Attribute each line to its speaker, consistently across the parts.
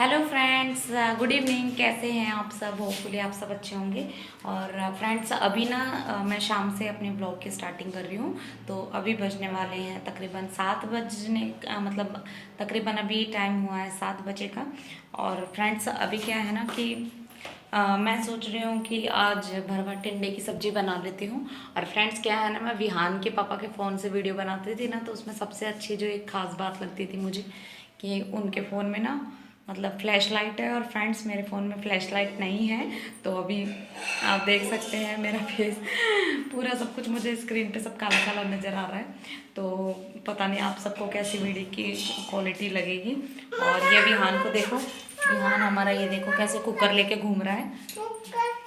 Speaker 1: Hello friends, good evening. कैसे हैं आप सब? होपफुली आप सब अच्छे होंगे। और फ्रेंड्स अभी ना मैं शाम से अपने ब्लॉग की स्टार्टिंग कर रही हूँ। तो अभी बजने वाले हैं तकरीबन 7 बजने मतलब तकरीबन अभी टाइम हुआ है 7 बजे का। और फ्रेंड्स अभी क्या है ना कि मैं सोच रही हूँ कि आज भरवा टिंडे की सब्ज़ी बना लेती हूँ। और फ्रेंड्स क्या है ना, मैं विहान के पापा के फ़ोन से वीडियो बनाती थी ना, तो उसमें सबसे अच्छी जो एक ख़ास बात लगती थी मुझे कि उनके फ़ोन में ना मतलब फ्लैश लाइट है। और फ्रेंड्स मेरे फ़ोन में फ्लैश लाइट नहीं है। तो अभी आप देख सकते हैं मेरा फेस पूरा सब कुछ मुझे स्क्रीन पे सब काला काला नज़र आ रहा है। तो पता नहीं आप सबको कैसी वीडियो की क्वालिटी लगेगी। और ये विहान को देखो, विहान हमारा ये देखो कैसे कुकर लेके घूम रहा है।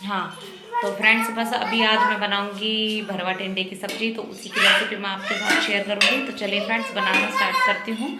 Speaker 1: हाँ, तो फ्रेंड्स बस अभी आज मैं बनाऊंगी भरवा टिंडे की सब्ज़ी, तो उसी की रेसिपी मैं आपके साथ शेयर करूंगी। तो चलिए फ्रेंड्स बनाना स्टार्ट करती हूँ।